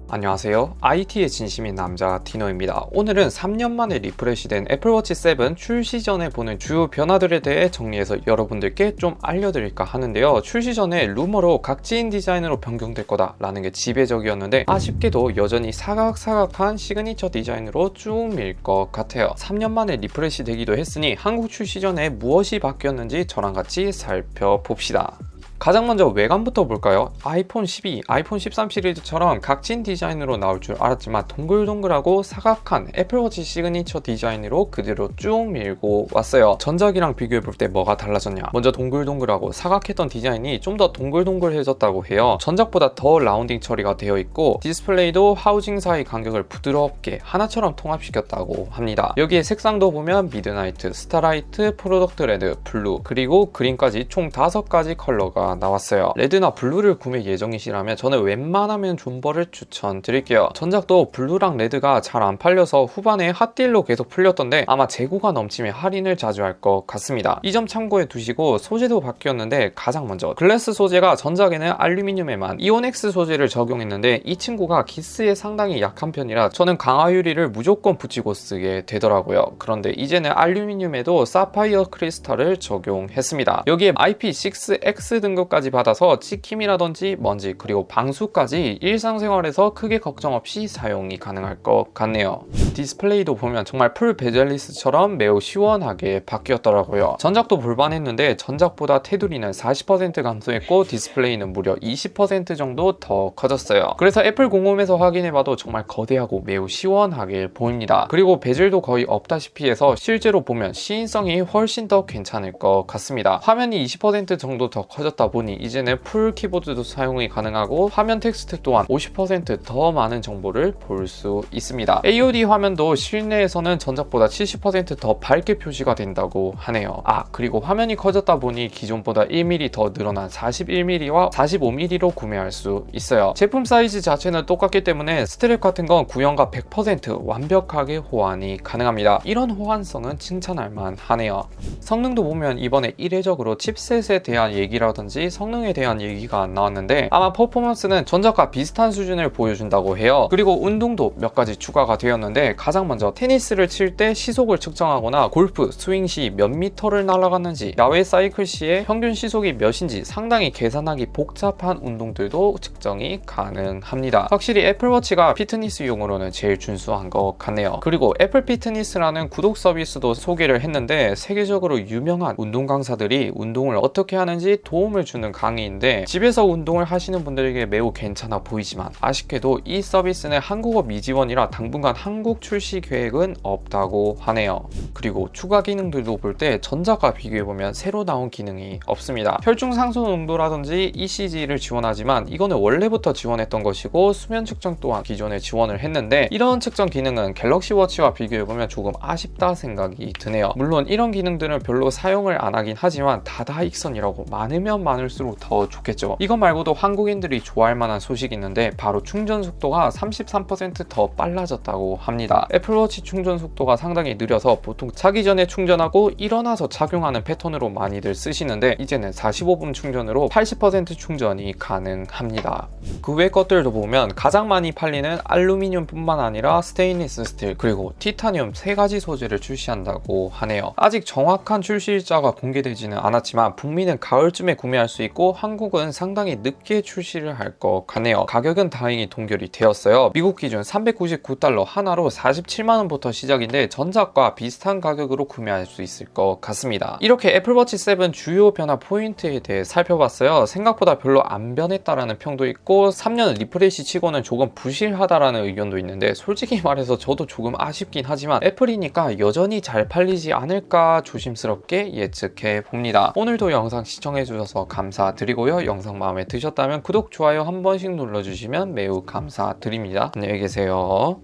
안녕하세요. IT의 진심인 남자 디노입니다. 오늘은 3년 만에 리프레시된 애플워치 7 출시 전에 보는 주요 변화들에 대해 정리해서 여러분들께 좀 알려드릴까 하는데요. 출시 전에 루머로 각지인 디자인으로 변경될 거다 라는 게 지배적이었는데 아쉽게도 여전히 사각사각한 시그니처 디자인으로 쭉 밀 것 같아요. 3년 만에 리프레시 되기도 했으니 한국 출시 전에 무엇이 바뀌었는지 저랑 같이 살펴봅시다. 가장 먼저 외관부터 볼까요? 아이폰 12, 아이폰 13 시리즈처럼 각진 디자인으로 나올 줄 알았지만 동글동글하고 사각한 애플워치 시그니처 디자인으로 그대로 쭉 밀고 왔어요. 전작이랑 비교해볼 때 뭐가 달라졌냐? 먼저 동글동글하고 사각했던 디자인이 좀 더 동글동글해졌다고 해요. 전작보다 더 라운딩 처리가 되어 있고 디스플레이도 하우징 사이 간격을 부드럽게 하나처럼 통합시켰다고 합니다. 여기에 색상도 보면 미드나이트, 스타라이트, 프로덕트 레드, 블루, 그리고 그린까지 총 5가지 컬러가 나왔어요. 레드나 블루를 구매 예정이시라면 저는 웬만하면 존버를 추천드릴게요. 전작도 블루랑 레드가 잘 안 팔려서 후반에 핫딜로 계속 풀렸던데 아마 재고가 넘치면 할인을 자주 할 것 같습니다. 이 점 참고해 두시고 소재도 바뀌었는데 가장 먼저 글래스 소재가 전작에는 알루미늄에만 이온엑스 소재를 적용했는데 이 친구가 기스에 상당히 약한 편이라 저는 강화 유리를 무조건 붙이고 쓰게 되더라고요. 그런데 이제는 알루미늄에도 사파이어 크리스탈을 적용했습니다. 여기에 IP6X 등급까지 받아서 찍힘이라든지 먼지 그리고 방수까지 일상생활에서 크게 걱정 없이 사용이 가능할 것 같네요. 디스플레이도 보면 정말 풀 베젤리스처럼 매우 시원하게 바뀌었더라고요. 전작도 볼만했는데 전작보다 테두리는 40% 감소했고 디스플레이는 무려 20% 정도 더 커졌어요. 그래서 애플 공홈에서 확인해봐도 정말 거대하고 매우 시원하게 보입니다. 그리고 베젤도 거의 없다시피 해서 실제로 보면 시인성이 훨씬 더 괜찮을 것 같습니다. 화면이 20% 정도 더 커졌다 보니 이제는 풀 키보드도 사용이 가능하고 화면 텍스트 또한 50% 더 많은 정보를 볼 수 있습니다. AOD 화면도 실내에서는 전작보다 70% 더 밝게 표시가 된다고 하네요. 그리고 화면이 커졌다 보니 기존보다 1mm 더 늘어난 41mm와 45mm로 구매할 수 있어요. 제품 사이즈 자체는 똑같기 때문에 스트랩 같은 건 구형과 100% 완벽하게 호환이 가능합니다. 이런 호환성은 칭찬할 만하네요. 성능도 보면 이번에 이례적으로 칩셋에 대한 얘기라든지 성능에 대한 얘기가 안 나왔는데 아마 퍼포먼스는 전작과 비슷한 수준을 보여준다고 해요. 그리고 운동도 몇 가지 추가가 되었는데 가장 먼저 테니스를 칠 때 시속을 측정하거나 골프 스윙 시 몇 미터를 날아갔는지 야외 사이클 시에 평균 시속이 몇인지 상당히 계산하기 복잡한 운동들도 측정이 가능합니다. 확실히 애플워치가 피트니스용으로는 제일 준수한 것 같네요. 그리고 애플 피트니스라는 구독 서비스도 소개를 했는데 세계적으로 유명한 운동 강사들이 운동을 어떻게 하는지 도움을 주는 강의인데 집에서 운동을 하시는 분들에게 매우 괜찮아 보이지만 아쉽게도 이 서비스는 한국어 미지원이라 당분간 한국 출시 계획은 없다고 하네요. 그리고 추가 기능들도 볼 때 전작과 비교해보면 새로 나온 기능이 없습니다. 혈중 상수 농도라든지 ECG를 지원하지만 이거는 원래부터 지원했던 것이고 수면 측정 또한 기존에 지원을 했는데 이런 측정 기능은 갤럭시 워치와 비교해보면 조금 아쉽다 생각이 드네요. 물론 이런 기능들은 별로 사용을 안 하긴 하지만 다다익선이라고 많으면 많을수록 더 좋겠죠. 이거 말고도 한국인들이 좋아할 만한 소식이 있는데 바로 충전 속도가 33% 더 빨라졌다고 합니다. 애플워치 충전 속도가 상당히 느려서 보통 자기 전에 충전하고 일어나서 착용하는 패턴으로 많이들 쓰시는데 이제는 45분 충전으로 80% 충전이 가능합니다. 그 외 것들도 보면 가장 많이 팔리는 알루미늄 뿐만 아니라 스테인리스 스틸 그리고 티타늄 3가지 소재를 출시한다고 하네요. 아직 정확한 출시 일자가 공개되지는 않았지만 북미는 가을쯤에 구매할 수 있고 한국은 상당히 늦게 출시를 할 것 같네요. 가격은 다행히 동결이 되었어요. 미국 기준 $399 하나로 47만원부터 시작인데 전작과 비슷한 가격으로 구매할 수 있을 것 같습니다. 이렇게 애플워치 7 주요 변화 포인트에 대해 살펴봤어요. 생각보다 별로 안 변했다라는 평도 있고 3년 리프레시 치고는 조금 부실하다라는 의견도 있는데 솔직히 말해서 저도 조금 아쉽긴 하지만 애플이니까 여전히 잘 팔리지 않을까 조심스럽게 예측해 봅니다. 오늘도 영상 시청해주셔서 감사드리고요. 영상 마음에 드셨다면 구독, 좋아요 한 번씩 눌러주시면 매우 감사드립니다. 안녕히 계세요.